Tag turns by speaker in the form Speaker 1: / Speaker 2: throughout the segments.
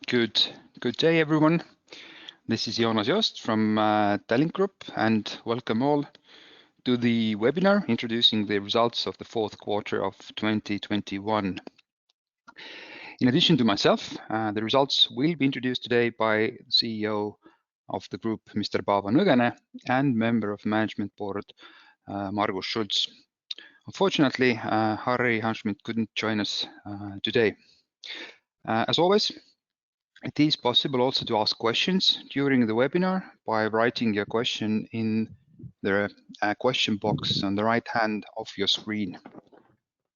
Speaker 1: Good day, everyone. This is Joonas Joost from Tallink Grupp, and welcome all to the webinar introducing the results of the fourth quarter of 2021. In addition to myself, the results will be introduced today by CEO of the group, Mr. Paavo Nõgene, and member of management board, Margus Schults. Unfortunately, Harri Hanschmidt couldn't join us today. As always, it is possible also to ask questions during the webinar by writing your question in the question box on the right hand of your screen.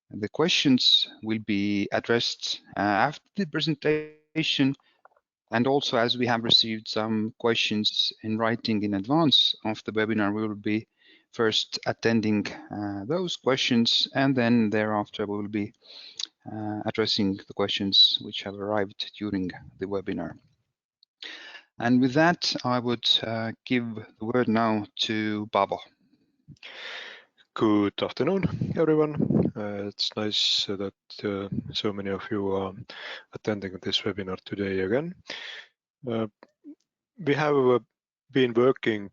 Speaker 1: The questions will be addressed after the presentation, and also as we have received some questions in writing in advance of the webinar, we will be first attending those questions, and then thereafter we will be addressing the questions which have arrived during the webinar. And with that, I would give the word now to Paavo.
Speaker 2: Good afternoon, everyone. It's nice that so many of you are attending this webinar today again. We have been working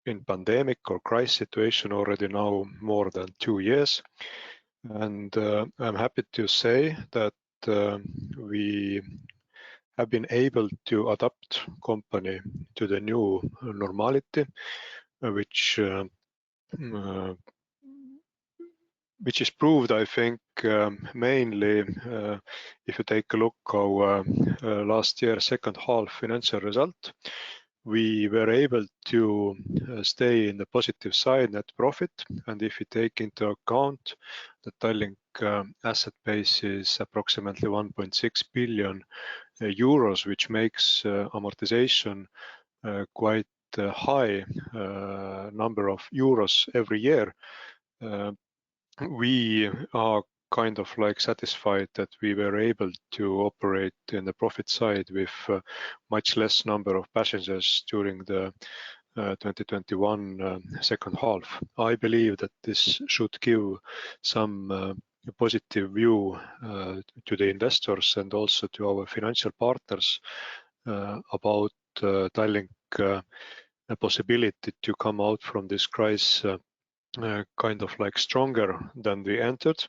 Speaker 2: in pandemic or crisis situation already now more than 2 years. And I'm happy to say that we have been able to adapt company to the new normality, which is proved, I think, mainly if you take a look our last year second half financial result. We were able to stay in the positive side net profit, and if you take into account the Tallink asset base is approximately 1.6 billion euros, which makes amortization quite high number of euros every year. We are kind of like satisfied that we were able to operate in the profit side with much less number of passengers during the 2021 second half. I believe that this should give some positive view to the investors and also to our financial partners about Tallink possibility to come out from this crisis kind of like stronger than we entered.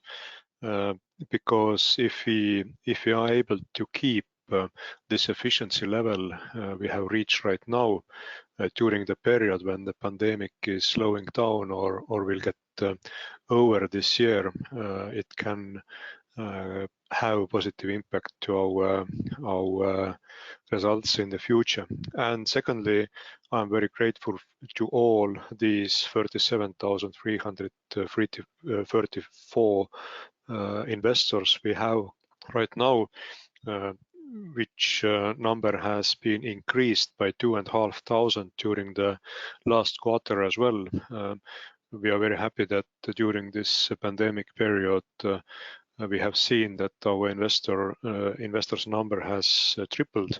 Speaker 2: Because if we are able to keep this efficiency level we have reached right now during the period when the pandemic is slowing down or will get over this year, it can have a positive impact to our results in the future. And secondly, I'm very grateful to all these 37,334 investors we have right now, which number has been increased by 2,500 during the last quarter as well. We are very happy that during this pandemic period we have seen that our investors number has tripled,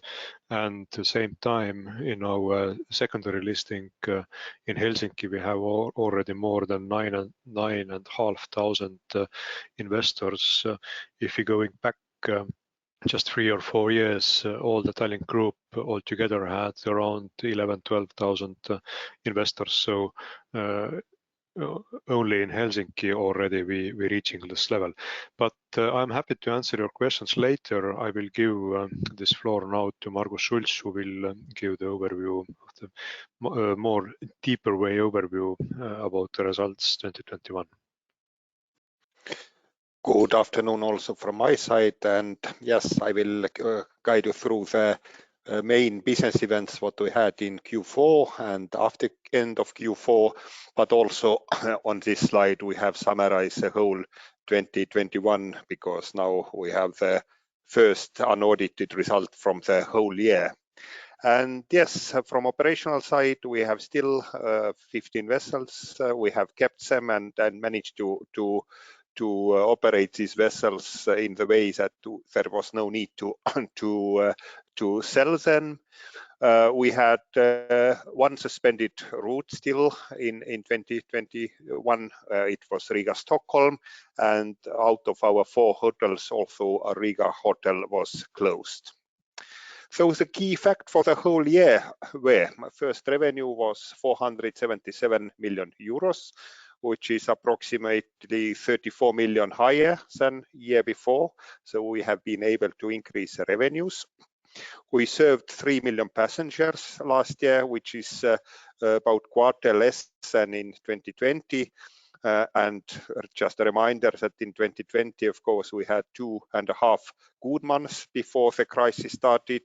Speaker 2: and at the same time in our secondary listing in Helsinki we have already more than 9,500 investors. If you're going back just 3 or 4 years, all the Tallink Group altogether had around 11,000-12,000 investors. So only in Helsinki already we reaching this level. But I'm happy to answer your questions later. I will give this floor now to Margus Schults, who will give the overview of the more deeper way overview about the results 2021.
Speaker 3: Good afternoon also from my side, and yes, I will guide you through the main business events what we had in Q4 and after end of Q4, but also on this slide we have summarized the whole 2021 because now we have the first unaudited result from the whole year. And yes, from operational side we have still 15 vessels. We have kept them and managed to operate these vessels in the way that there was no need to sell them. We had one suspended route still in 2021. It was Riga-Stockholm, and out of our 4 hotels, also a Riga hotel was closed. So the key fact for the whole year were, my first revenue was 477 million euros, which is approximately 34 million higher than year before. So we have been able to increase the revenues. We served 3 million passengers last year, which is about quarter less than in 2020. And just a reminder that in 2020, of course, we had 2.5 good months before the crisis started.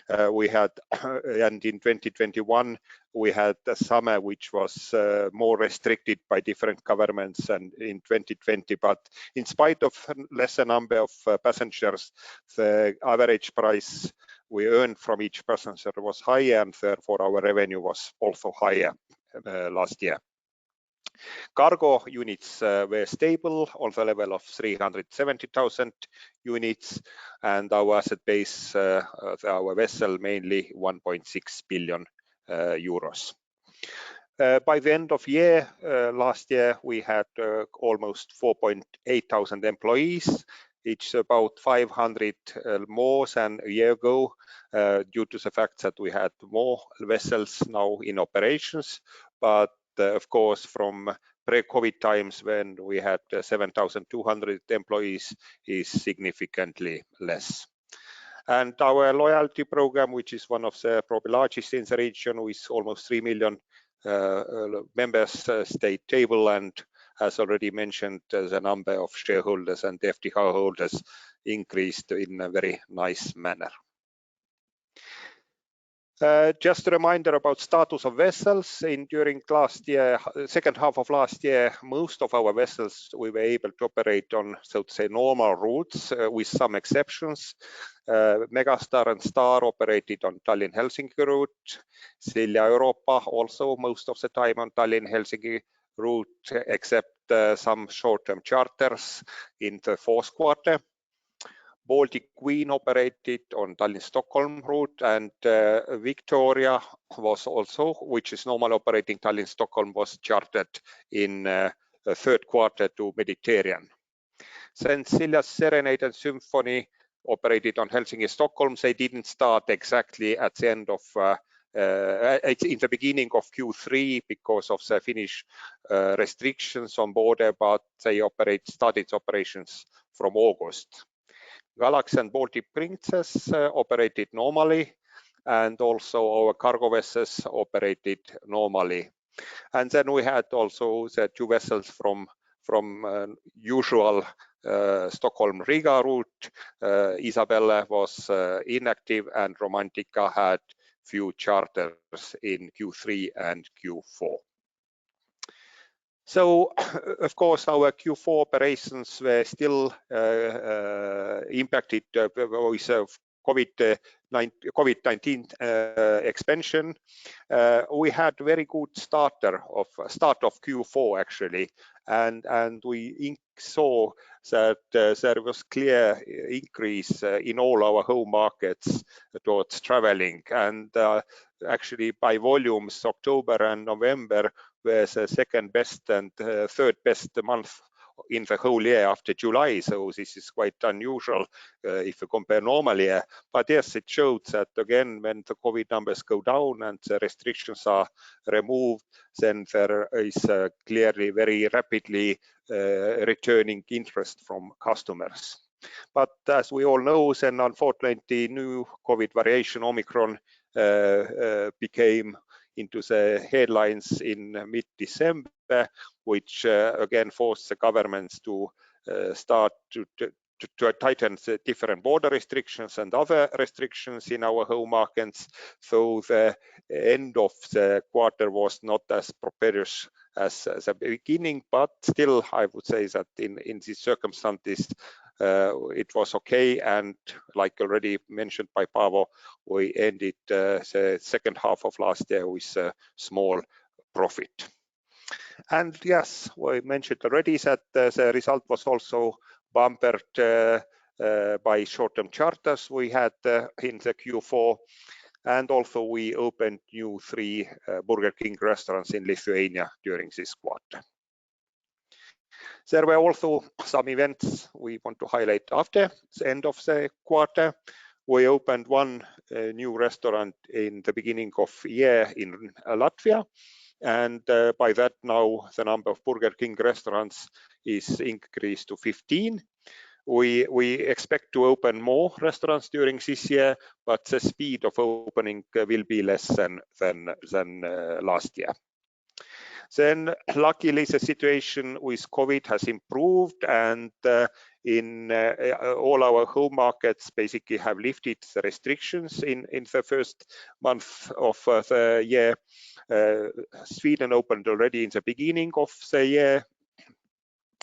Speaker 3: And in 2021, we had a summer which was more restricted by different governments than in 2020. But in spite of lesser number of passengers, the average price we earned from each passenger was higher, and therefore our revenue was also higher last year. Cargo units were stable on the level of 370,000 units, and our asset base, our vessel mainly 1.6 billion euros. By the end of year, last year, we had almost 4,800 employees. It's about 500 more than a year ago, due to the fact that we had more vessels now in operations. But of course, from pre-COVID times when we had 7,200 employees is significantly less. And our loyalty program, which is one of the probably largest in the region, with almost 3 million members, stayed stable, and as already mentioned, the number of shareholders and FTH holders increased in a very nice manner. Just a reminder about status of vessels. During last year, second half of last year, most of our vessels we were able to operate on, so to say, normal routes, with some exceptions. Megastar and Star operated on Tallinn-Helsinki route. Silja Europa also most of the time on Tallinn-Helsinki route, except some short-term charters in the fourth quarter. Baltic Queen operated on Tallinn-Stockholm route, and Victoria was also, which is normal operating Tallinn-Stockholm, was chartered in the third quarter to Mediterranean. Since Silja's Serenade and Symphony operated on Helsinki-Stockholm, they didn't start exactly at the end of in the beginning of Q3 because of the Finnish restrictions on border, but they started operations from August. Galaxy and Baltic Princess operated normally, and also our cargo vessels operated normally. And then we had also the 2 vessels from usual Stockholm-Riga route. Isabella was inactive, and Romantica had few charters in Q3 and Q4. So, of course, our Q4 operations were still impacted with COVID-19 expansion. We had very good start of Q4 actually, and we saw that there was clear increase in all our home markets towards traveling, and actually by volumes, October and November were the second best and third best month in the whole year after July. So this is quite unusual if you compare normal year. But yes, it showed that again, when the COVID numbers go down and the restrictions are removed, then there is clearly very rapidly returning interest from customers. But as we all know, then unfortunately new COVID variation Omicron became into the headlines in mid-December, which again forced the governments to start to tighten the different border restrictions and other restrictions in our home markets. So the end of the quarter was not as prosperous as the beginning, but still I would say that in these circumstances it was okay, and like already mentioned by Paavo, we ended the second half of last year with a small profit. And yes, we mentioned already that the result was also bumpered by short-term charters we had in the Q4. And also we opened new 3 Burger King restaurants in Lithuania during this quarter. There were also some events we want to highlight after the end of the quarter. We opened 1 new restaurant in the beginning of year in Latvia, and by that now the number of Burger King restaurants is increased to 15. We expect to open more restaurants during this year, but the speed of opening will be less than last year. Then luckily the situation with COVID has improved, and in all our home markets basically have lifted the restrictions in the first month of the year. Sweden opened already in the beginning of the year,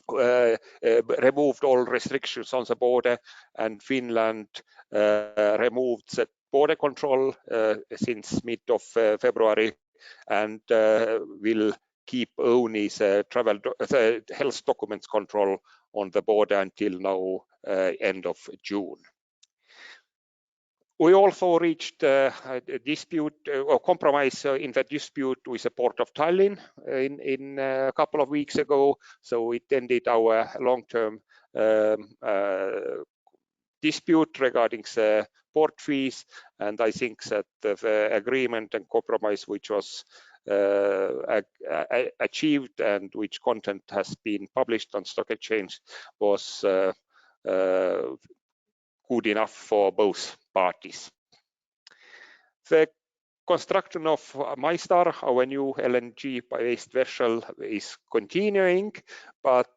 Speaker 3: removed all restrictions on the border, and Finland removed the border control since mid of February, and will keep only the health documents control on the border until now end of June. We also reached a dispute or compromise in the dispute with the Port of Tallinn in a couple of weeks ago. So it ended our long-term dispute regarding the port fees, and I think that the agreement and compromise which was achieved and which content has been published on stock exchange was good enough for both parties. The construction of MyStar, our new LNG-based vessel, is continuing, but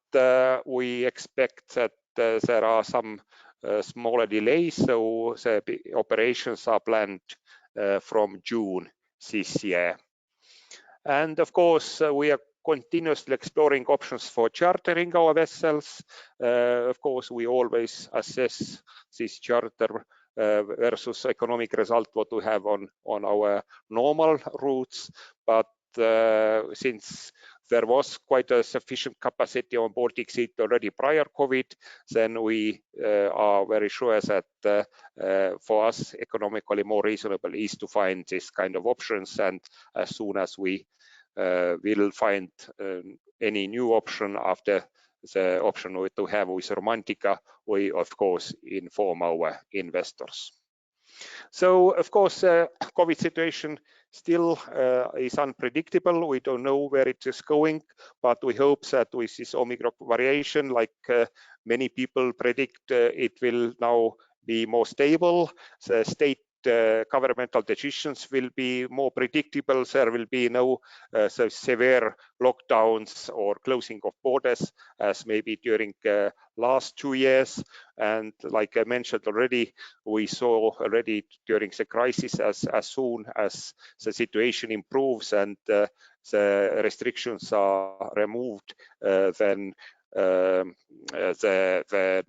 Speaker 3: we expect that there are some smaller delays, so the operations are planned from June this year. And of course, we are continuously exploring options for chartering our vessels. Of course, we always assess this charter versus economic result what we have on our normal routes, but since there was quite a sufficient capacity on Baltic Sea already prior COVID, then we are very sure that for us economically more reasonable is to find this kind of options, and as soon as we will find any new option after the option we have with Romantica, we of course inform our investors. So of course COVID situation still is unpredictable. We don't know where it is going, but we hope that with this Omicron variation, like many people predict, it will now be more stable. The state governmental decisions will be more predictable. There will be no so severe lockdowns or closing of borders as maybe during last 2 years. And like I mentioned already, we saw already during the crisis as soon as the situation improves and the restrictions are removed, then the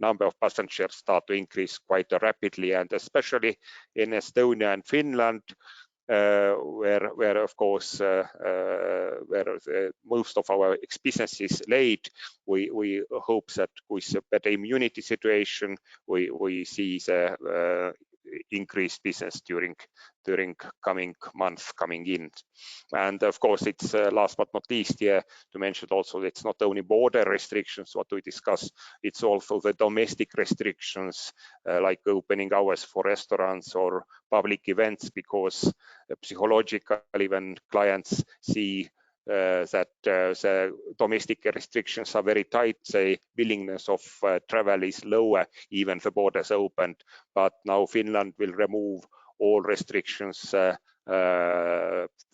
Speaker 3: number of passengers start to increase quite rapidly, and especially in Estonia and Finland, where of course where most of our business is laid. We hope that with a better immunity situation, we see the increased business during coming months coming in. And of course it's last but not least here to mention also it's not only border restrictions what we discuss, it's also the domestic restrictions like opening hours for restaurants or public events, because psychologically when clients see that the domestic restrictions are very tight, the willingness of travel is lower, even the borders opened. But now Finland will remove all restrictions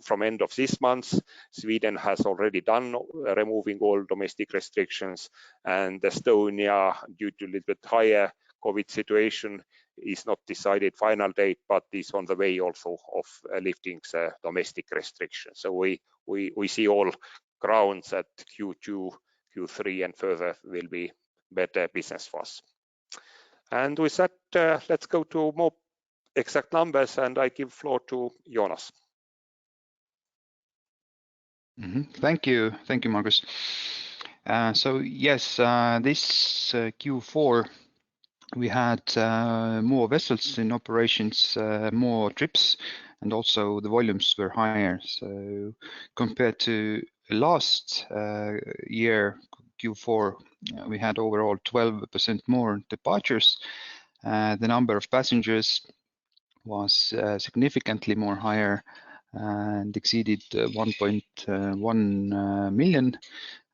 Speaker 3: from end of this month. Sweden has already done removing all domestic restrictions, and Estonia, due to a little bit higher COVID situation, is not decided final date, but is on the way also of lifting the domestic restrictions. So we see all grounds that Q2, Q3 and further will be better business for us. And with that, let's go to more exact numbers, and I give floor to Jonas.
Speaker 1: Thank you, Margus. So yes, this Q4 we had more vessels in operations, more trips, and also the volumes were higher. So compared to last year, Q4, we had overall 12% more departures. The number of passengers was significantly more higher and exceeded 1.1 million.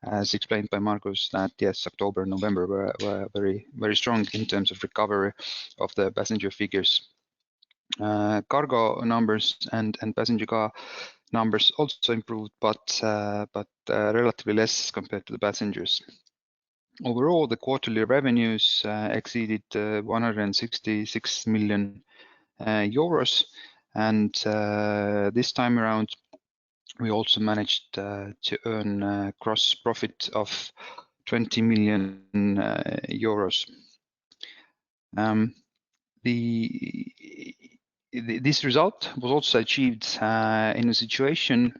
Speaker 1: As explained by Margus, that yes, October and November were very strong in terms of recovery of the passenger figures. Cargo numbers and passenger car numbers also improved, but relatively less compared to the passengers. Overall, the quarterly revenues exceeded 166 million euros, and this time around we also managed to earn gross profit of 20 million euros. This result was also achieved in a situation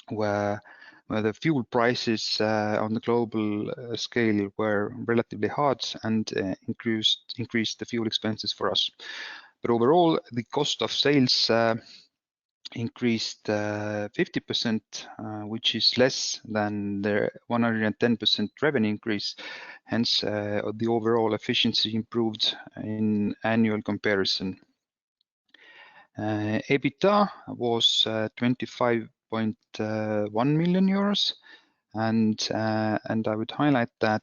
Speaker 1: where the fuel prices on the global scale were relatively hard and increased the fuel expenses for us. But overall, the cost of sales increased 50%, which is less than the 110% revenue increase. Hence, the overall efficiency improved in annual comparison. Ebitda was 25.1 million euros, and I would highlight that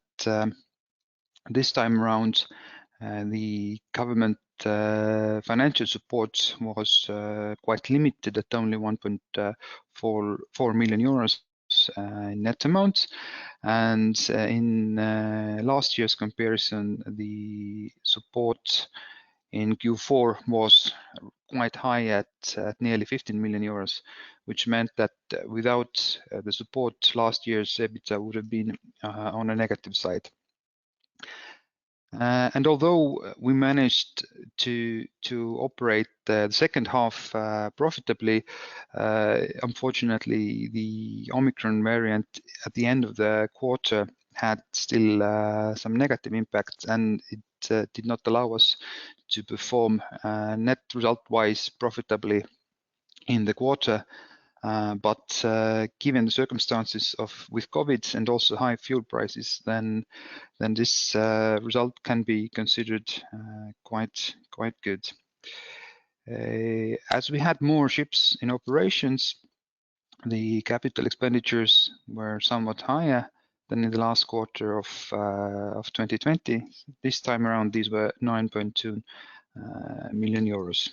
Speaker 1: this time around the government financial support was quite limited at only 1.4 million euros in net amount, and in last year's comparison, the support in Q4 was quite high at nearly 15 million euros, which meant that without the support, last year's EBITDA would have been on a negative side. And although we managed to operate the second half profitably, unfortunately, the Omicron variant at the end of the quarter had still some negative impacts, and it did not allow us to perform net result-wise profitably in the quarter. But given the circumstances with COVID and also high fuel prices, then this result can be considered quite good. As we had more ships in operations, the capital expenditures were somewhat higher than in the last quarter of 2020. This time around, these were 9.2 million euros.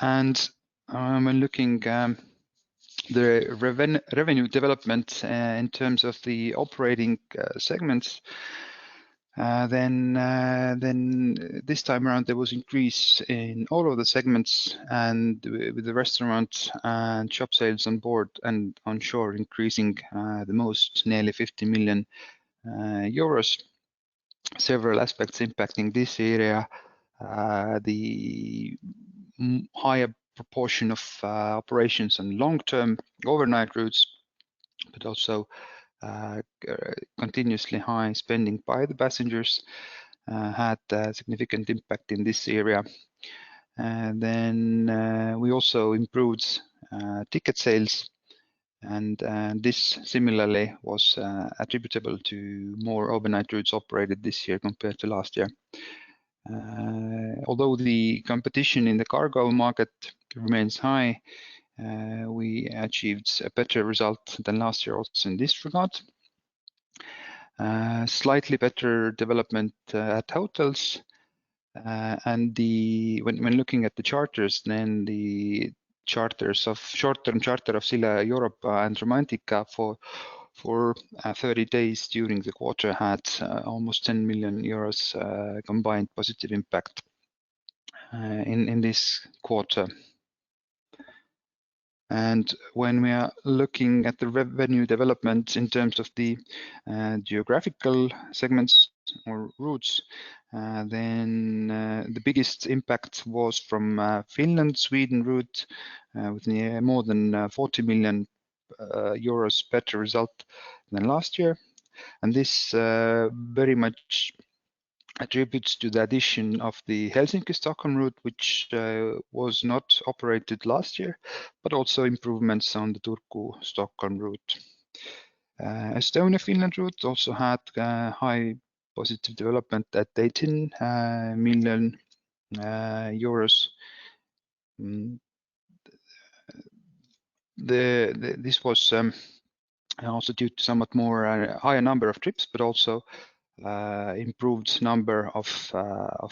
Speaker 1: And when looking the revenue development in terms of the operating segments, then this time around there was increase in all of the segments, and with the restaurant and shop sales on board and on shore increasing the most, nearly 50 million euros. Several aspects impacting this area: the higher proportion of operations on long-term overnight routes, but also continuously high spending by the passengers had a significant impact in this area. And then we also improved ticket sales, and this similarly was attributable to more overnight routes operated this year compared to last year. Although the competition in the cargo market remains high, we achieved a better result than last year also in this regard. Slightly better development at hotels, and when looking at the charters, then the charters of short-term charter of Silja Europa and Romantica for 30 days during the quarter had almost 10 million euros combined positive impact in this quarter. And when we are looking at the revenue development in terms of the geographical segments or routes, then the biggest impact was from Finland-Sweden route with more than 40 million euros better result than last year. and this very much attributes to the addition of the Helsinki-Stockholm route, which was not operated last year, but also improvements on the Turku-Stockholm route. Estonia-Finland route also had high positive development at 18 million euros. This was also due to somewhat more higher number of trips, but also improved number of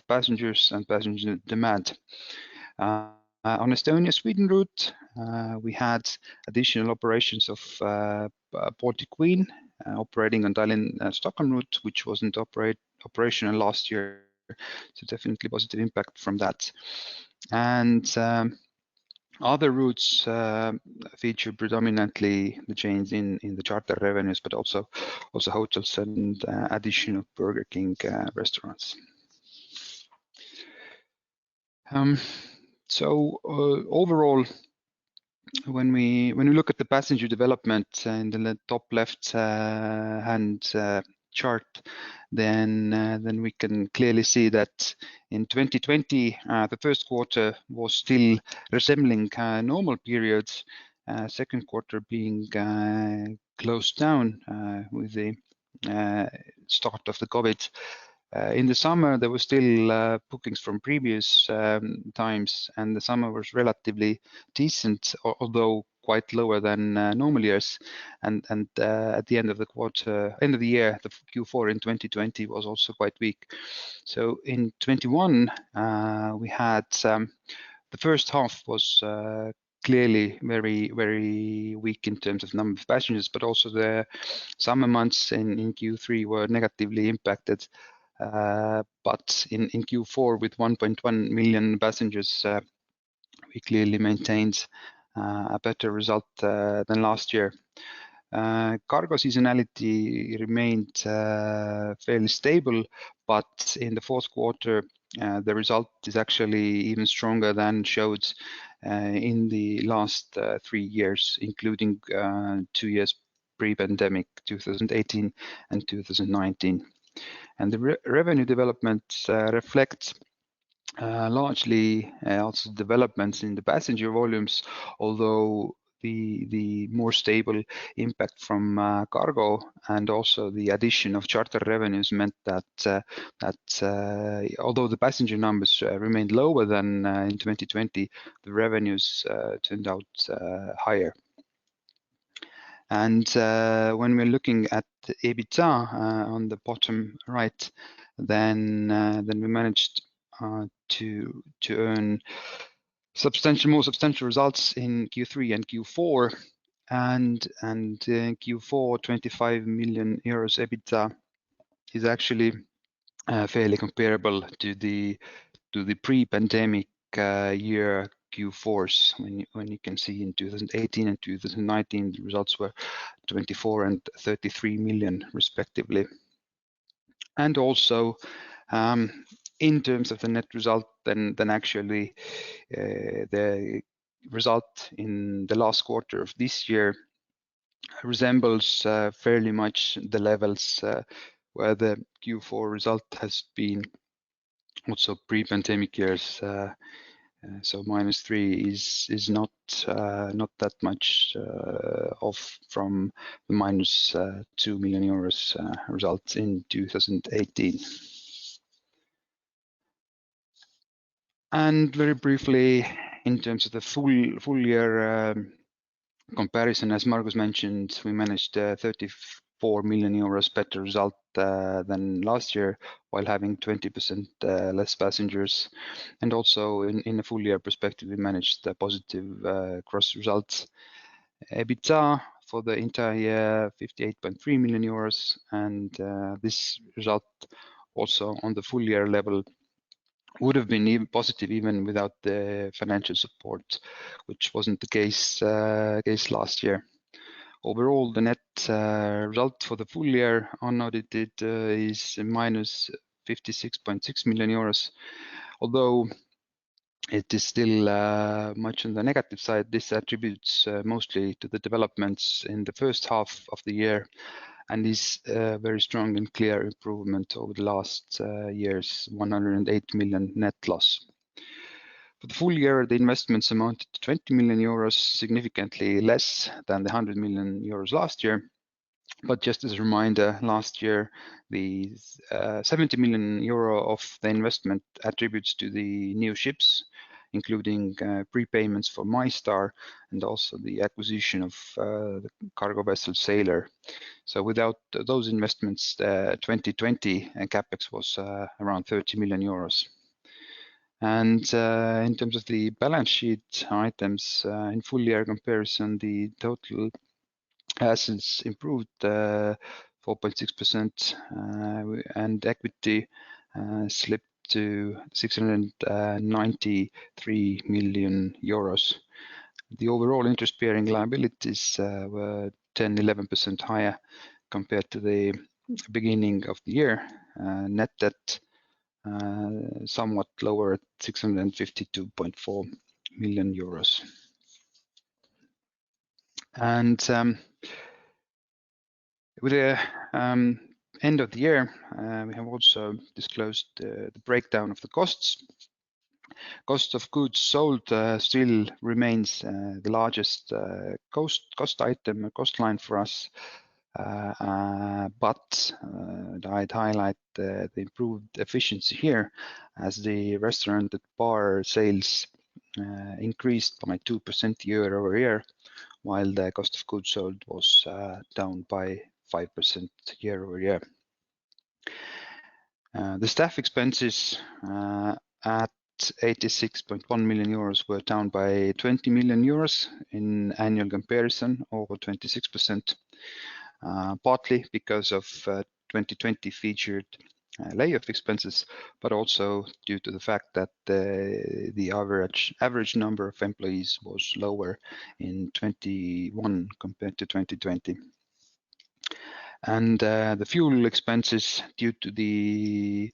Speaker 1: passengers and passenger demand. On Estonia-Sweden route, we had additional operations of Baltic Queen operating on Tallinn-Stockholm route, which wasn't operational last year. So definitely positive impact from that. And other routes feature predominantly the change in the charter revenues, but also hotels and additional Burger King restaurants. So overall, when we look at the passenger development in the top left hand chart, then we can clearly see that in 2020 the first quarter was still resembling normal periods, second quarter being closed down with the start of the COVID. In the summer, there were still bookings from previous times, and the summer was relatively decent, although quite lower than normal years. And at the end of the year, the Q4 in 2020 was also quite weak. So in 21, we had the first half was clearly very weak in terms of number of passengers, but also the summer months in Q3 were negatively impacted. But in Q4 with 1.1 million passengers, we clearly maintained a better result than last year. Cargo seasonality remained fairly stable, but in the fourth quarter, the result is actually even stronger than showed in the last 3 years, including 2 years pre-pandemic, 2018 and 2019. And the revenue development reflects largely also developments in the passenger volumes, although the more stable impact from cargo and also the addition of charter revenues meant that although the passenger numbers remained lower than in 2020, the revenues turned out higher. And when we're looking at the Ebitda on the bottom right, then we managed to earn more substantial results in Q3 and Q4, and in Q4 25 million euros Ebitda is actually fairly comparable to the pre-pandemic year Q4s, when you can see in 2018 and 2019 the results were 24 and 33 million respectively. And also in terms of the net result, then actually the result in the last quarter of this year resembles fairly much the levels where the Q4 result has been also pre-pandemic years. So -3 is not that much off from the -2 million euros result in 2018. And very briefly, in terms of the full year comparison, as Margus mentioned, we managed 34 million euros better result than last year, while having 20% less passengers. And also in a full year perspective, we managed positive gross results. Ebitda for the entire year, 58.3 million euros, and this result also on the full year level would have been even positive even without the financial support, which wasn't the case last year. Overall, the net result for the full year unaudited is minus 56.6 million euros. Although it is still much on the negative side, this attributes mostly to the developments in the first half of the year, and is a very strong and clear improvement over the last year's 108 million net loss. For the full year, the investments amounted to 20 million euros, significantly less than the 100 million euros last year. But just as a reminder, last year, the 70 million euro of the investment attributes to the new ships, including prepayments for MyStar and also the acquisition of the cargo vessel Sailor. So without those investments, 2020 capex was around 30 million euros. And in terms of the balance sheet items, in full year comparison, the total assets improved 4.6%, and equity slipped to 693 million euros. The overall interest-bearing liabilities were 10-11% higher compared to the beginning of the year. Net debt somewhat lower at 652.4 million euros. And with the end of the year, we have also disclosed the breakdown of the costs. Cost of goods sold still remains the largest cost item, cost line for us. But I'd highlight the improved efficiency here, as the restaurant and bar sales increased by 2% year over year, while the cost of goods sold was down by 5% year over year. The staff expenses at 86.1 million euros were down by 20 million euros in annual comparison, over 26%. Partly because of 2020 featured layoff expenses, but also due to the fact that the average number of employees was lower in 21 compared to 2020. And the fuel expenses, due to the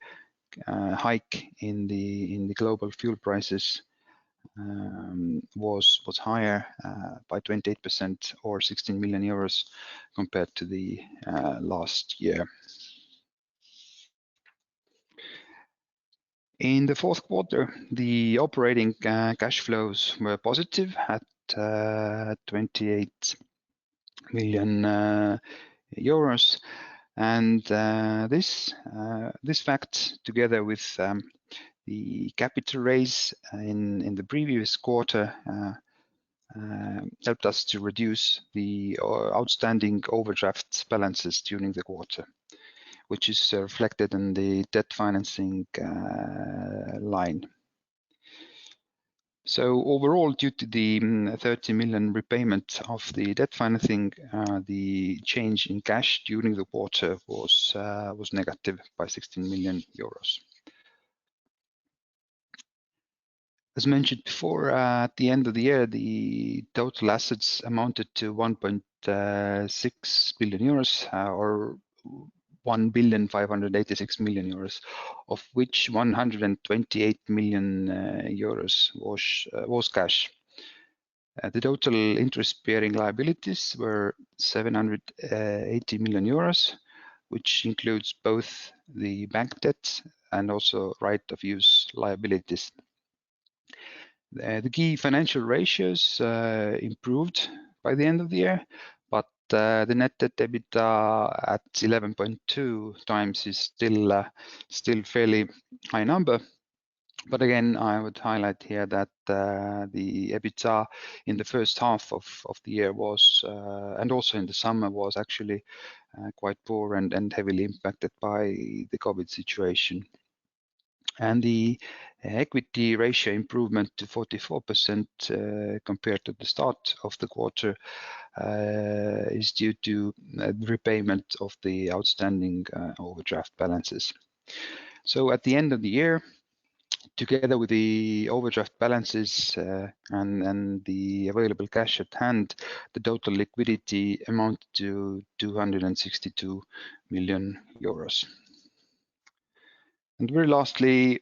Speaker 1: hike in the global fuel prices, was higher by 28%, or 16 million euros compared to the last year. In the fourth quarter, the operating cash flows were positive at 28 million euros, and this fact, together with the capital raise in the previous quarter, helped us to reduce the outstanding overdraft balances during the quarter, which is reflected in the debt financing line. So overall, due to the 30 million repayment of the debt financing, the change in cash during the quarter was negative by 16 million euros. As mentioned before, at the end of the year, the total assets amounted to 1.6 billion euros, or 1,586 million euros, of which 128 million euros was cash. The total interest-bearing liabilities were 780 million euros, which includes both the bank debt and also right-of-use liabilities. The key financial ratios improved by the end of the year, but the net debt Ebitda at 11.2 times is still fairly high number. But again, I would highlight here that the Ebitda in the first half of the year was, and also in the summer, was actually quite poor and heavily impacted by the COVID situation. And the equity ratio improvement to 44% compared to the start of the quarter is due to repayment of the outstanding overdraft balances. So at the end of the year, together with the overdraft balances and the available cash at hand, the total liquidity amounted to 262 million euros. And very lastly,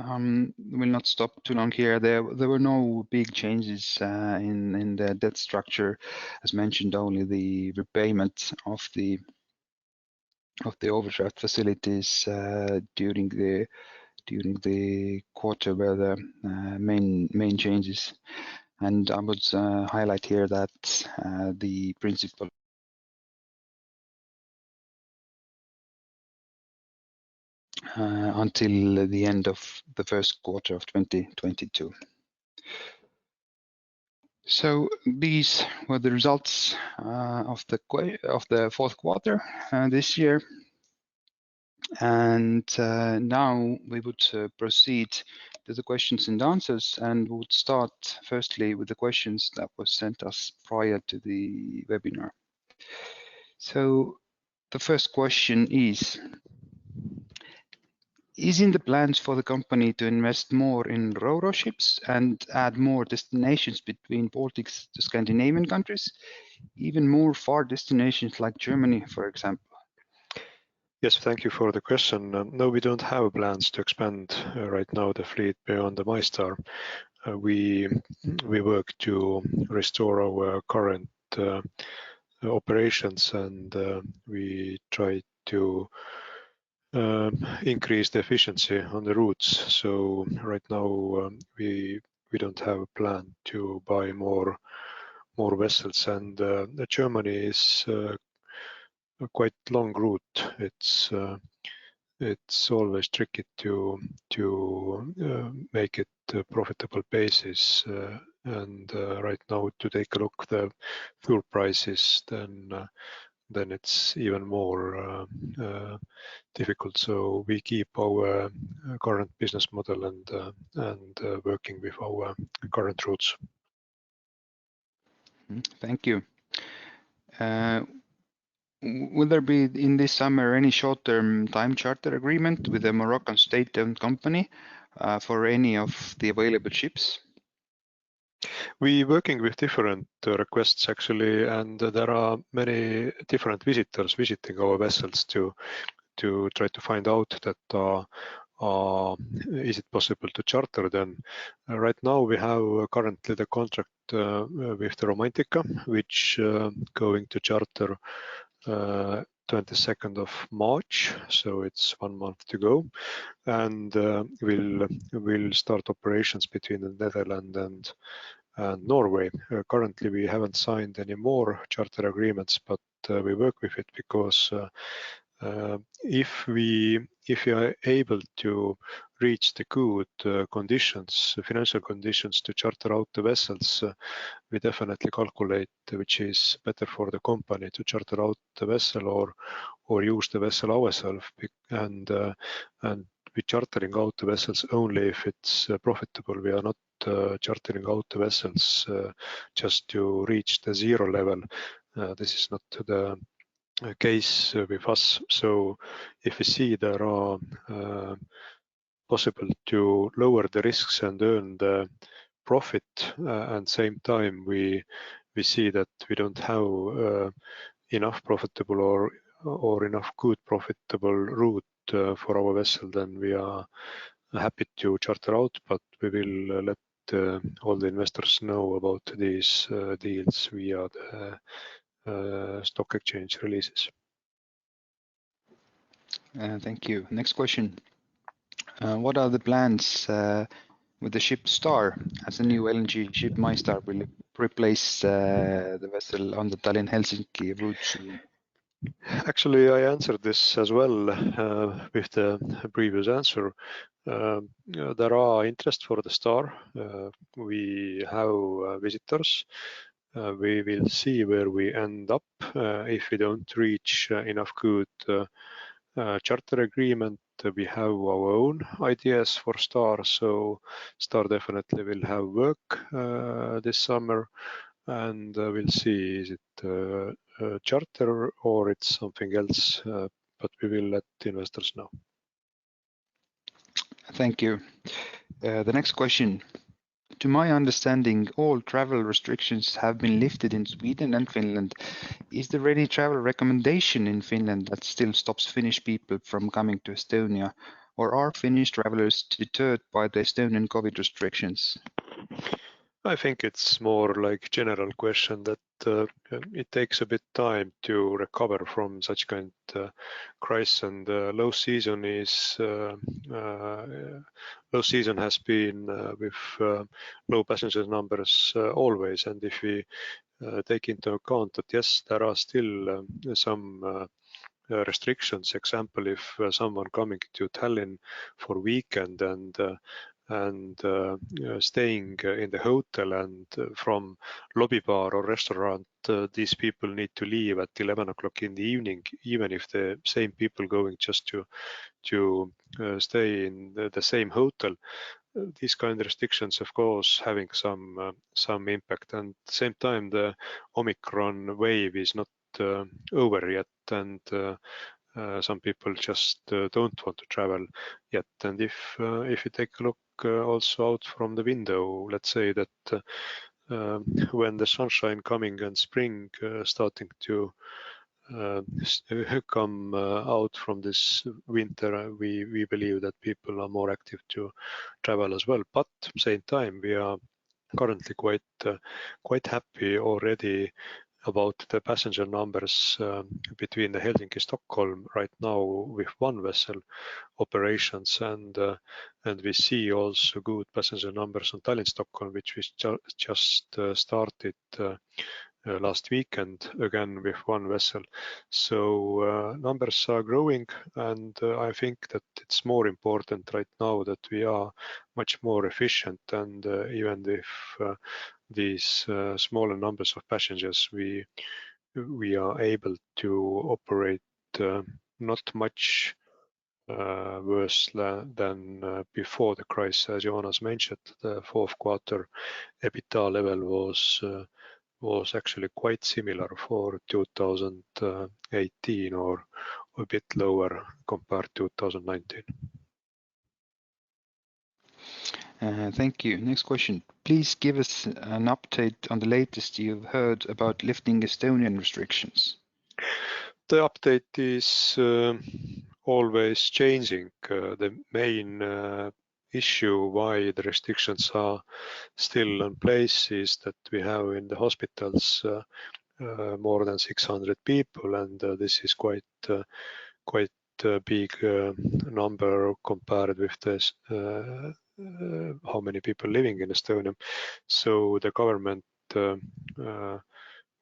Speaker 1: we'll not stop too long here. There were no big changes in the debt structure. As mentioned, only the repayment of the overdraft facilities during the quarter were the main changes. And I would highlight here that the principal until the end of the first quarter of 2022. So these were the results of the fourth quarter this year, and now we would proceed to the questions and answers, and we would start firstly with the questions that was sent us prior to the webinar. So the first question is in the plans for the company to invest more in ro-ro ships and add more destinations between Baltics to Scandinavian countries, even more far destinations like Germany, for example?
Speaker 2: Yes, thank you for the question. No, we don't have plans to expand right now the fleet beyond the MyStar. We work to restore our current operations, and we try to increase the efficiency on the routes. So right now we don't have a plan to buy more vessels, and Germany is a quite long route. It's always tricky to make it a profitable basis, and right now to take a look at the fuel prices, then it's even more difficult. So we keep our current business model and working with our current routes.
Speaker 1: Thank you. Will there be in this summer any short-term time charter agreement with a Moroccan state-owned company for any of the available ships?
Speaker 2: We're working with different requests actually, and there are many different visitors visiting our vessels to try to find out that is it possible to charter them. Right now we have currently the contract with the Romantica, which going to charter 22nd of March, so it's 1 month to go, and we'll start operations between the Netherlands and Norway. Currently we haven't signed any more charter agreements, but we work with it because if we are able to reach the good conditions, financial conditions to charter out the vessels, we definitely calculate which is better for the company to charter out the vessel or use the vessel ourselves, and we're chartering out the vessels only if it's profitable. We are not chartering out the vessels just to reach the zero level. This is not the case with us. So if we see there are possible to lower the risks and earn the profit, and same time we see that we don't have enough profitable or enough good profitable route for our vessel, then we are happy to charter out, but we will let all the investors know about these deals via the stock exchange releases.
Speaker 1: Thank you. Next question. What are the plans with the ship Star as a new LNG ship? MyStar will replace the vessel on the Tallinn-Helsinki route soon.
Speaker 2: Actually, I answered this as well with the previous answer. There are interest for the Star. We have visitors. We will see where we end up. If we don't reach enough good charter agreement, we have our own ideas for Star. So Star definitely will have work this summer, and we'll see is it charter or it's something else, but we will let investors know.
Speaker 1: Thank you. The next question. To my understanding, all travel restrictions have been lifted in Sweden and Finland. Is there any travel recommendation in Finland that still stops Finnish people from coming to Estonia, or are Finnish travelers deterred by the Estonian COVID restrictions?
Speaker 2: I think it's more like general question that it takes a bit time to recover from such kind of crisis, and low season is low season has been with low passenger numbers always. And if we take into account that yes, there are still some restrictions. Example, if someone coming to Tallinn for weekend and staying in the hotel, and from lobby bar or restaurant, these people need to leave at 11 o'clock in the evening, even if the same people going just to stay in the same hotel. These kind of restrictions, of course, having some impact. And at the same time, the Omicron wave is not over yet, and some people just don't want to travel yet. And if you take a look also out from the window, let's say that when the sunshine coming and spring starting to come out from this winter, we believe that people are more active to travel as well. But at the same time, we are currently quite happy already about the passenger numbers between the Helsinki Stockholm right now with one vessel operations, and we see also good passenger numbers on Tallinn Stockholm, which we just started last weekend again with one vessel. So numbers are growing, and I think that it's more important right now that we are much more efficient, and even if these smaller numbers of passengers, we are able to operate not much worse than before the crisis. As Jonas mentioned, the fourth quarter Ebitda level was actually quite similar for 2018, or a bit lower compared to 2019.
Speaker 1: Thank you. Next question. Please give us an update on the latest you've heard about lifting Estonian restrictions.
Speaker 2: The update is always changing. The main issue why the restrictions are still in place is that we have in the hospitals more than 600 people, and this is quite a big number compared with this how many people living in Estonia. So the government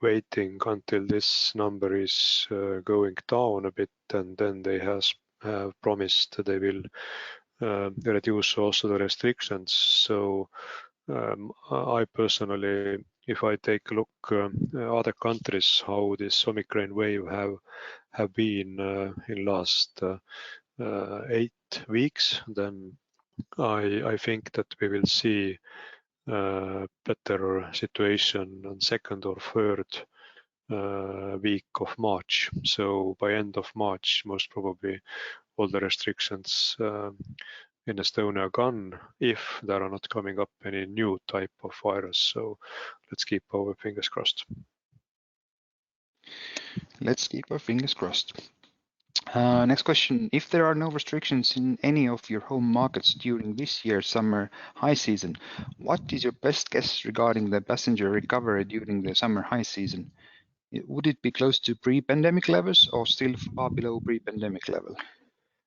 Speaker 2: waiting until this number is going down a bit, and then they have promised they will reduce also the restrictions. So I personally, if I take a look other countries, how this Omicron wave have been in last 8 weeks, then I think that we will see better situation on second or third week of March. So by end of March, most probably all the restrictions in Estonia are gone, if there are not coming up any new type of virus. So let's keep our fingers crossed.
Speaker 1: Let's keep our fingers crossed. Next question. If there are no restrictions in any of your home markets during this year's summer high season, what is your best guess regarding the passenger recovery during the summer high season? Would it be close to pre-pandemic levels or still far below pre-pandemic level?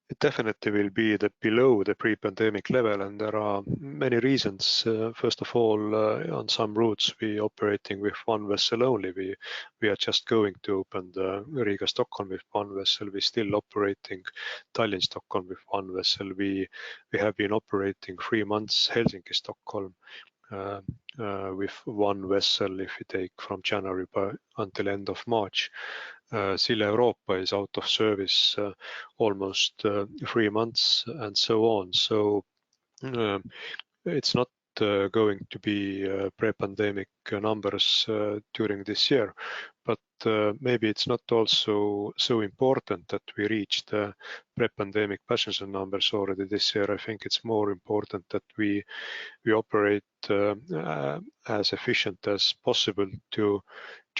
Speaker 2: It definitely will be below the pre-pandemic level, and there are many reasons. First of all, on some routes we operating with one vessel only. We are just going to open the Riga-Stockholm with one vessel. We're still operating Tallinn-Stockholm with one vessel. We have been operating 3 months Helsinki-Stockholm with one vessel, if you take from January until end of March. Silja Europa is out of service almost 3 months, and so on. So it's not going to be pre-pandemic numbers during this year, but maybe it's not also so important that we reach the pre-pandemic passenger numbers already this year. I think it's more important that we operate as efficient as possible to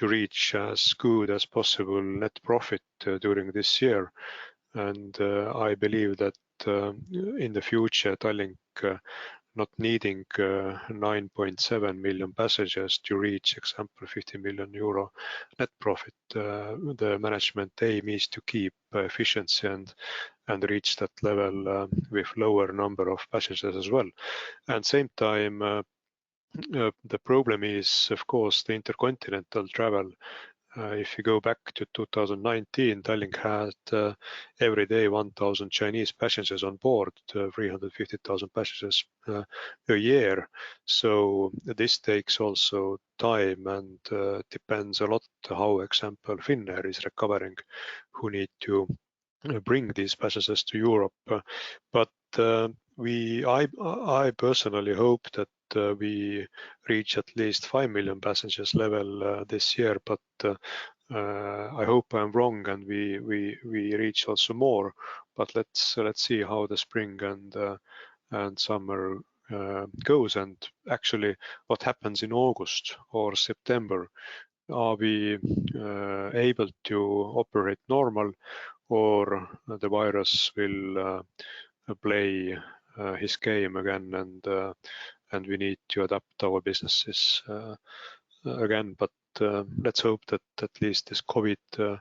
Speaker 2: reach as good as possible net profit during this year. And I believe that in the future Tallink not needing 9.7 million passengers to reach, example, 50 million euro net profit. The management aim is to keep efficiency and reach that level with lower number of passengers as well. And same time, the problem is, of course, the intercontinental travel. If you go back to 2019, Tallink had every day 1,000 Chinese passengers on board, 350,000 passengers a year. So this takes also time and depends a lot how, example, Finnair is recovering, who need to bring these passengers to Europe. But I personally hope that we reach at least 5 million passengers level this year, but I hope I'm wrong and we reach also more. But let's see how the spring and summer goes, and actually what happens in August or September. Are we able to operate normal, or the virus will play his game again, and we need to adapt our businesses again. But let's hope that at least this COVID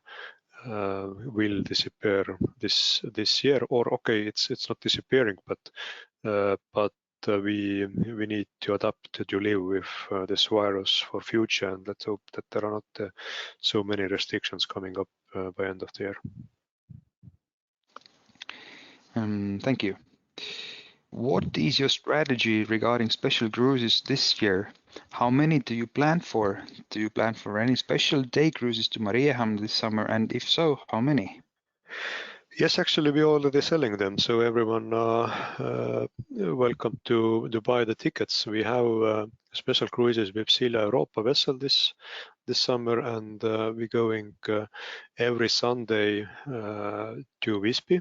Speaker 2: will disappear this year. Or okay, it's not disappearing, but we need to adapt to live with this virus for future, and let's hope that there are not so many restrictions coming up by end of the year.
Speaker 1: Thank you. What is your strategy regarding special cruises this year? How many do you plan for? Do you plan for any special day cruises to Mariehamn this summer? And if so, how many?
Speaker 2: Yes, actually, we're already selling them, so everyone welcome to buy the tickets. We have special cruises with Silja Europa vessel this summer, and we're going every Sunday to Visby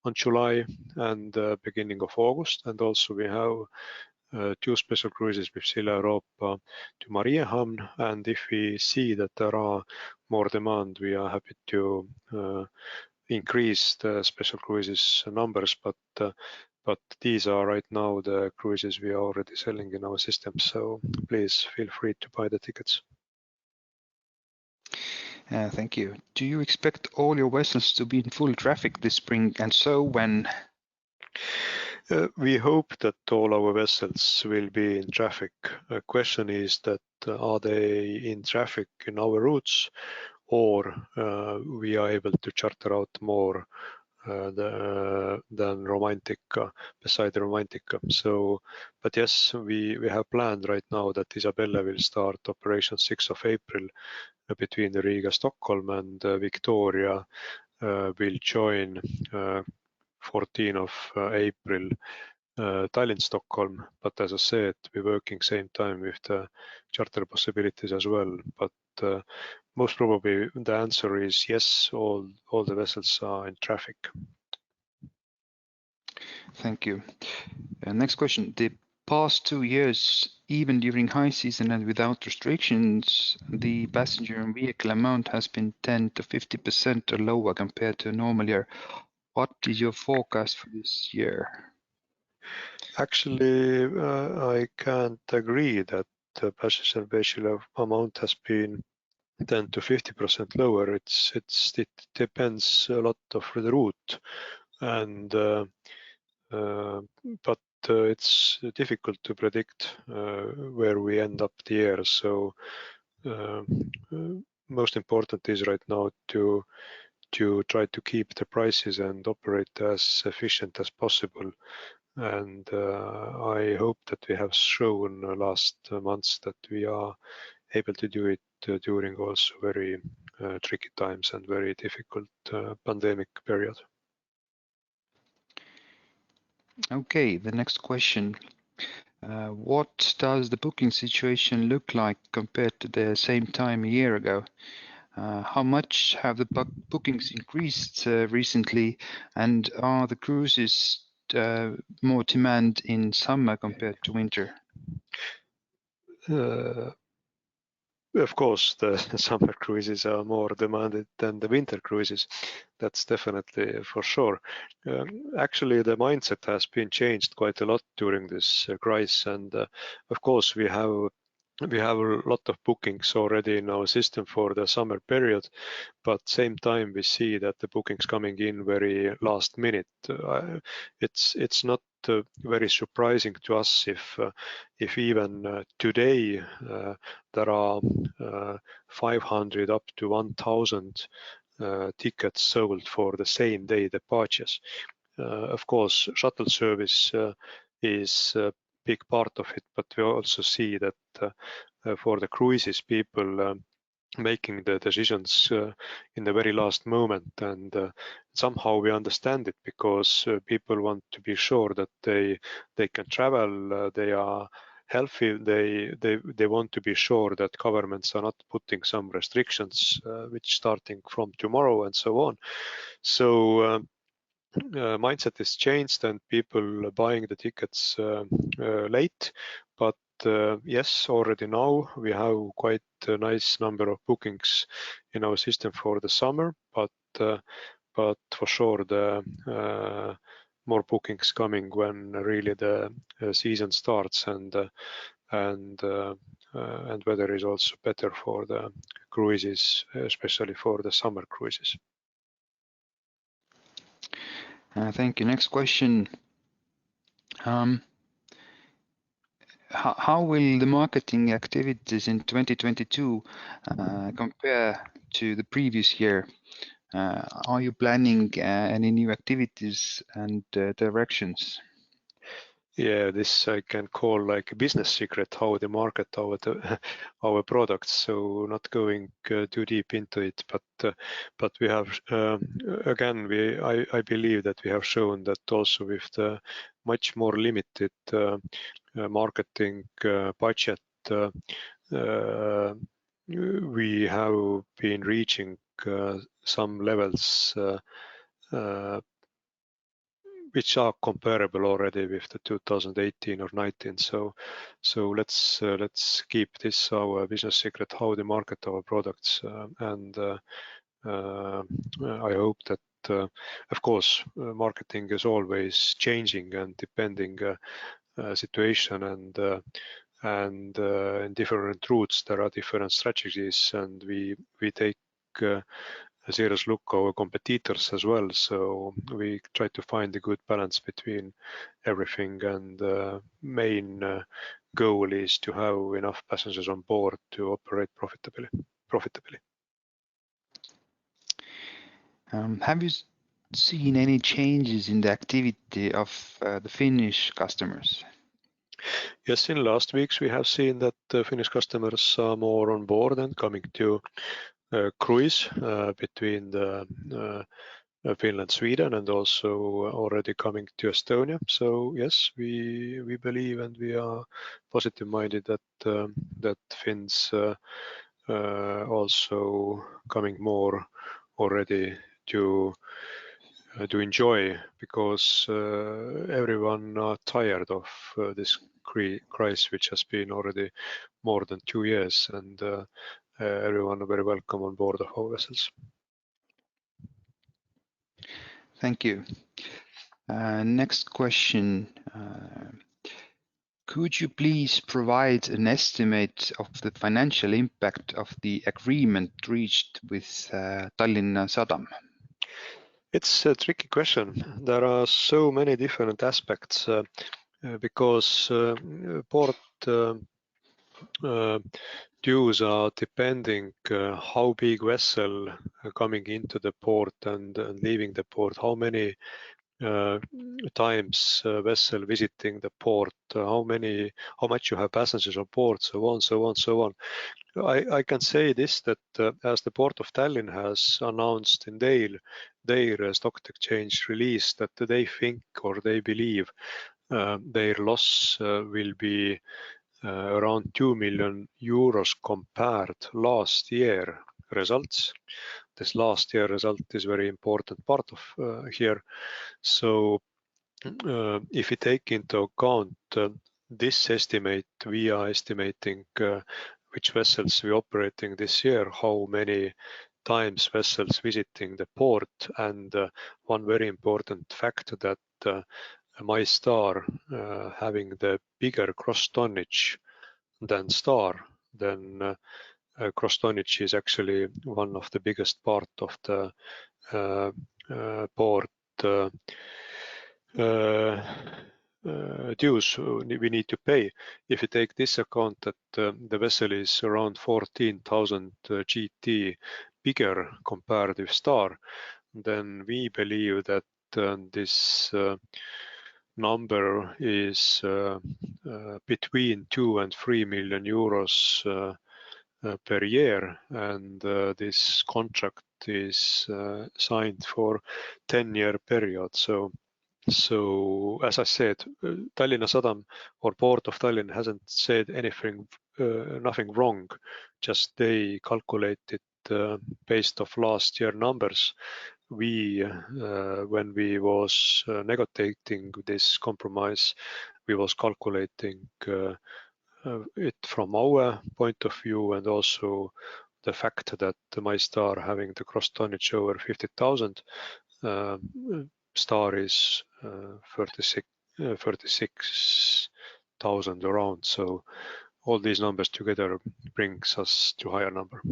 Speaker 2: on July and beginning of August, and also we have 2 special cruises with Silja Europa to Mariehamn, and if we see that there are more demand, we are happy to increase the special cruises numbers, but these are right now the cruises we are already selling in our system, so please feel free to buy the tickets.
Speaker 1: Thank you. Do you expect all your vessels to be in full traffic this spring, and so when?
Speaker 2: We hope that all our vessels will be in traffic. The question is that are they in traffic in our routes, or we are able to charter out more than Romantica, beside Romantica. So, but yes, we have planned right now that Isabella will start operation 6th of April between the Riga, Stockholm, and Victoria will join 14th of April Tallinn, Stockholm. But as I said, we're working same time with the charter possibilities as well. But most probably the answer is yes, all the vessels are in traffic.
Speaker 1: Thank you. Next question. The past 2 years, even during high season and without restrictions, the passenger and vehicle amount has been 10 to 50% or lower compared to a normal year. What is your forecast for this year?
Speaker 2: Actually, I can't agree that the passenger vehicle amount has been 10 to 50% lower. It depends a lot of the route, and but it's difficult to predict where we end up the year. So most important is right now to try to keep the prices and operate as efficient as possible. And I hope that we have shown last months that we are able to do it during also very tricky times and very difficult pandemic period.
Speaker 1: Okay, the next question. What does the booking situation look like compared to the same time a year ago? How much have the bookings increased recently, and are the cruises more demand in summer compared to winter?
Speaker 2: Of course, the summer cruises are more demanded than the winter cruises. That's definitely for sure. Actually, the mindset has been changed quite a lot during this crisis, and of course, we have a lot of bookings already in our system for the summer period, but same time we see that the bookings coming in very last minute. It's not very surprising to us if even today there are 500 up to 1,000 tickets sold for the same day departures. Of course, shuttle service is a big part of it, but we also see that for the cruises, people making the decisions in the very last moment, and somehow we understand it because people want to be sure that they can travel, they are healthy, they want to be sure that governments are not putting some restrictions which starting from tomorrow and so on. So mindset is changed and people buying the tickets late, but yes, already now we have quite a nice number of bookings in our system for the summer, but for sure the more bookings coming when really the season starts, and weather is also better for the cruises, especially for the summer cruises.
Speaker 1: Thank you. Next question. How will the marketing activities in 2022 compare to the previous year? Are you planning any new activities and directions?
Speaker 2: Yeah, this I can call like a business secret, how they market our products. So not going too deep into it, but we have again, I believe that we have shown that also with the much more limited marketing budget, we have been reaching some levels which are comparable already with the 2018 or 19. So let's keep this our business secret, how they market our products, and I hope that of course marketing is always changing and depending situation, and in different routes there are different strategies, and we take a serious look at our competitors as well. So we try to find a good balance between everything, and main goal is to have enough passengers on board to operate profitably.
Speaker 1: Have you seen any changes in the activity of the Finnish customers?
Speaker 2: Yes, in last weeks we have seen that Finnish customers are more on board and coming to cruise between the Finland, Sweden, and also already coming to Estonia. So yes, we believe and we are positive minded that that Finns also coming more already to enjoy, because everyone are tired of this crisis, which has been already more than 2 years, and everyone are very welcome on board of our vessels.
Speaker 1: Thank you. Next question. Could you please provide an estimate of the financial impact of the agreement reached with Tallinna Sadam?
Speaker 2: It's a tricky question. There are so many different aspects because port dues are depending how big vessel coming into the port and leaving the port, how many times vessel visiting the port, how much you have passengers on board, so on. I can say this, that as the Port of Tallinn has announced in their stock exchange release, that they think or they believe their loss will be around 2 million euros compared last year results. This last year result is very important part of here. So if we take into account this estimate, we are estimating which vessels we operating this year, how many times vessels visiting the port, and one very important fact that MyStar having the bigger gross tonnage than Star, then gross tonnage is actually one of the biggest part of the port dues we need to pay. If you take this account that the vessel is around 14,000 GT bigger compared with Star, then we believe that this number is between 2 and 3 million euros per year, and this contract is signed for 10-year period. So as I said, Tallinna Sadam or Port of Tallinn hasn't said anything, nothing wrong. Just they calculated based of last year numbers. We, when we was negotiating this compromise, we was calculating it from our point of view, and also the fact that MyStar having the gross tonnage over 50,000, Star is 36,000 around. So all these numbers together brings us to higher number.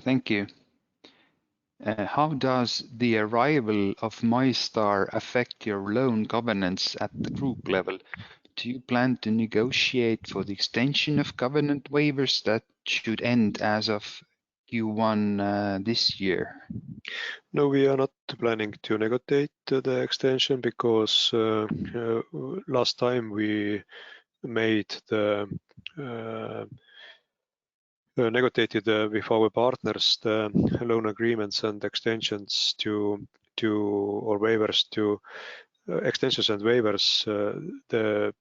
Speaker 1: Thank you. How does the arrival of MyStar affect your loan governance at the group level? Do you plan to negotiate for the extension of covenant waivers that should end as of Q1 this year?
Speaker 2: No, we are not planning to negotiate the extension because last time we made the negotiated with our partners the loan agreements and extensions or waivers to extensions and waivers. The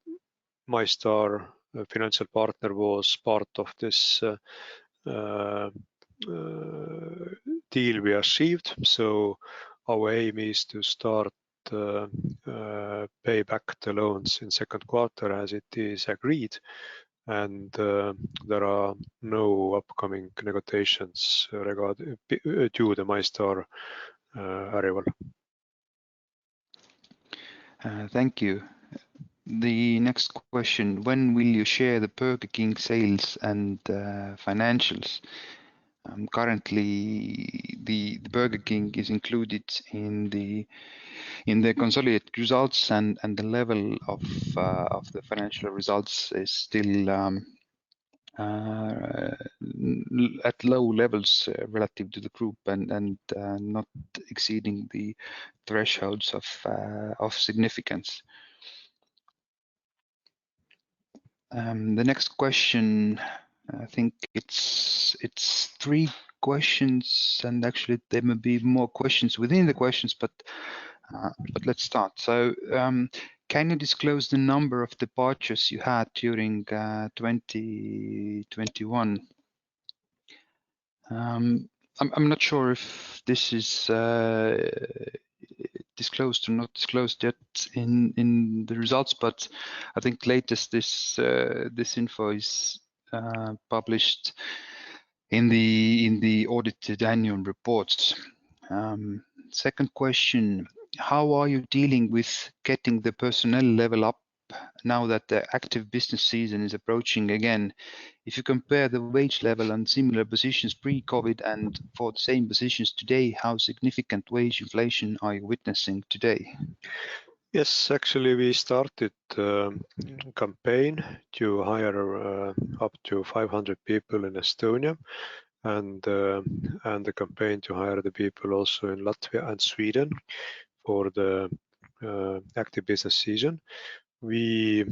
Speaker 2: MyStar financial partner was part of this deal we achieved. So our aim is to start pay back the loans in second quarter as it is agreed, and there are no upcoming negotiations regarding to the MyStar arrival.
Speaker 1: Thank you. The next question: when will you share the Burger King sales and financials? Currently, the Burger King is included in the consolidated results, and the level of the financial results is still at low levels relative to the group, and not exceeding the thresholds of significance. The next question, I think it's 3 questions, and actually there may be more questions within the questions, but let's start. So can you disclose the number of departures you had during 2021? I'm not sure if this is disclosed or not disclosed yet in the results, but I think latest this info is published in the audited annual reports. Second question: how are you dealing with getting the personnel level up now that the active business season is approaching again? If you compare the wage level on similar positions pre-COVID and for the same positions today, how significant wage inflation are you witnessing today?
Speaker 2: Yes, actually we started campaign to hire up to 500 people in Estonia, and the campaign to hire the people also in Latvia and Sweden for the active business season. We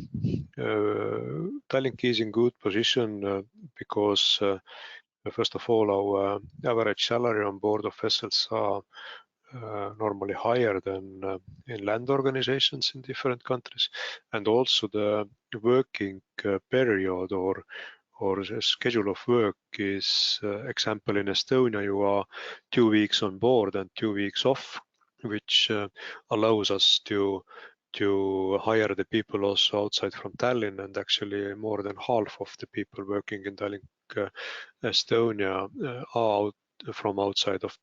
Speaker 2: Tallink is in good position because first of all, our average salary on board of vessels are normally higher than in land organizations in different countries, and also the working period or the schedule of work is example in Estonia you are 2 weeks on board and 2 weeks off, which allows us to to hire the people also outside from Tallinn, and actually more than half of the people working in Tallink Estonia are from outside of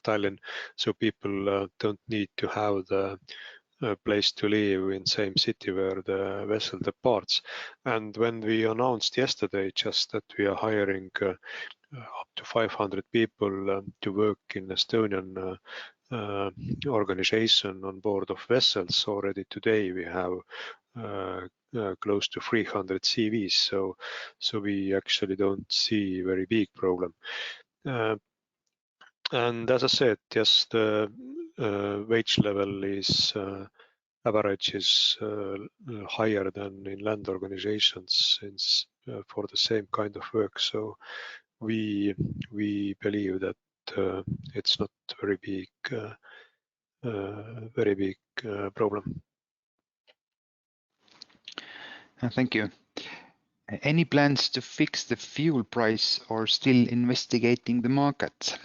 Speaker 2: Tallinn, so people don't need to have the place to live in same city where the vessel departs. And when we announced yesterday just that we are hiring up to 500 people to work in Estonian organization on board of vessels, already today we have close to 300 CVs, so we actually don't see a very big problem. And as I said, yes, the wage level is average is higher than in land organizations since for the same kind of work. So we believe that it's not very big problem.
Speaker 1: Thank you. Any plans to fix the fuel price or still investigating the market?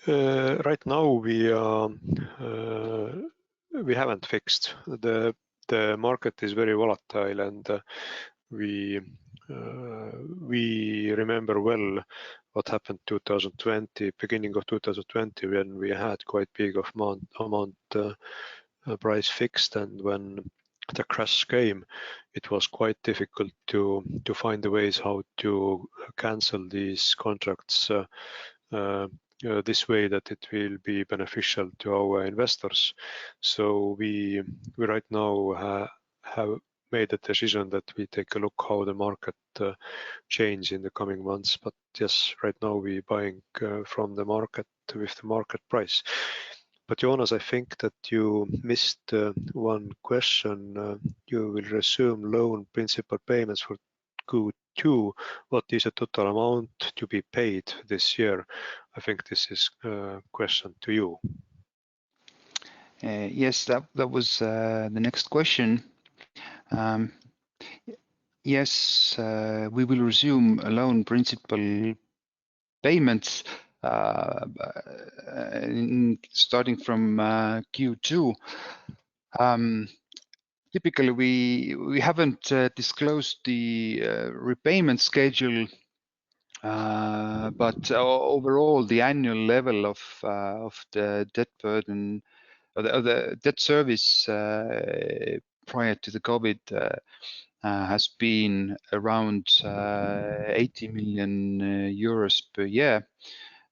Speaker 2: Right now we haven't fixed. The market is very volatile, and we remember well what happened 2020, beginning of 2020, when we had quite big amount price fixed, and when the crash came, it was quite difficult to find the ways how to cancel these contracts this way that it will be beneficial to our investors. So we right now have made a decision that we take a look how the market change in the coming months. But yes, right now we buying from the market with the market price. But Jonas, I think that you missed one question. You will resume loan principal payments for Q2. What is the total amount to be paid this year? I think this is a question to you.
Speaker 1: Yes, that was the next question. Yes, we will resume loan principal payments starting from Q2. Typically, we haven't disclosed the repayment schedule, but overall, the annual level of the debt burden or the debt service prior to the COVID has been around 80 million euros per year,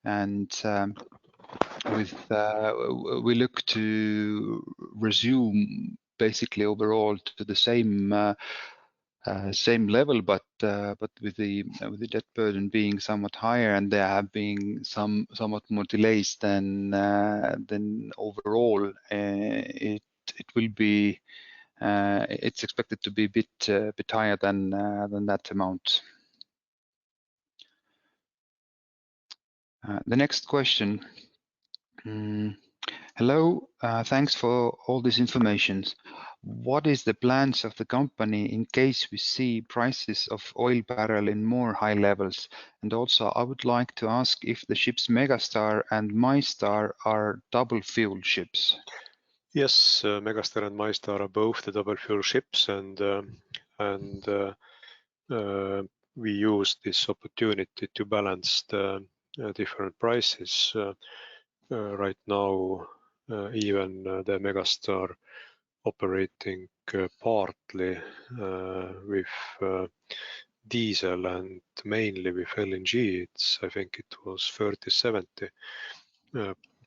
Speaker 1: and we look to resume basically overall to the same level, but with the debt burden being somewhat higher, and there have been somewhat more delays than overall. It will be. It's expected to be a bit higher than that amount. The next question. Hello, thanks for all this information. What is the plans of the company in case we see prices of oil barrel in more high levels? And also, I would like to ask if the ships Megastar and MyStar are double fuel ships.
Speaker 2: Yes, Megastar and MyStar are both the double fuel ships, and we use this opportunity to balance the different prices. Right now, even the Megastar operating partly with diesel and mainly with LNG. I think it was 30-70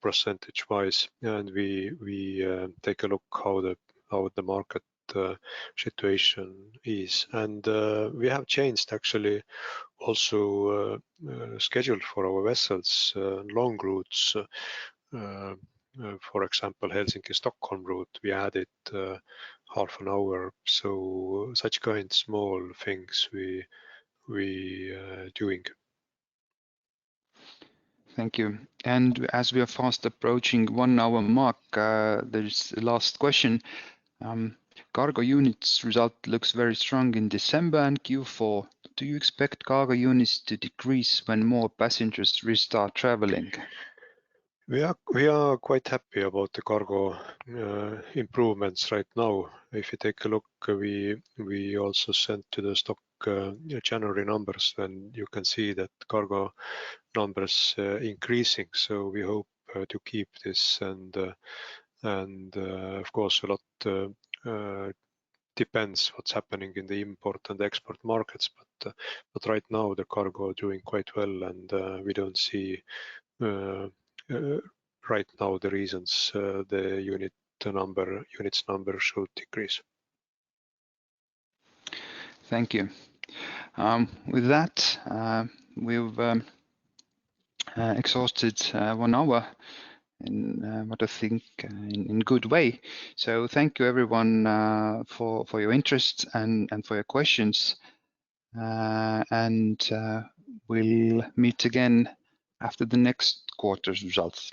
Speaker 2: percentage wise, and we take a look how the market situation is, and we have changed actually also schedule for our vessels, long routes. For example, Helsinki-Stockholm route, we added half an hour. So such kind of small things we doing.
Speaker 1: Thank you. And as we are fast approaching 1 hour mark, there's the last question. Cargo units result looks very strong in December and Q4. Do you expect cargo units to decrease when more passengers restart traveling?
Speaker 2: We are quite happy about the cargo improvements right now. If you take a look, we also sent to the stock January numbers, then you can see that cargo numbers increasing. So we hope to keep this, and of course a lot depends what's happening in the import and export markets. But right now the cargo doing quite well, and we don't see right now the reasons the units number should decrease.
Speaker 1: Thank you. With that, we've exhausted 1 hour in what I think in good way. So thank you everyone for your interest and for your questions. And we'll meet again after the next quarter's results.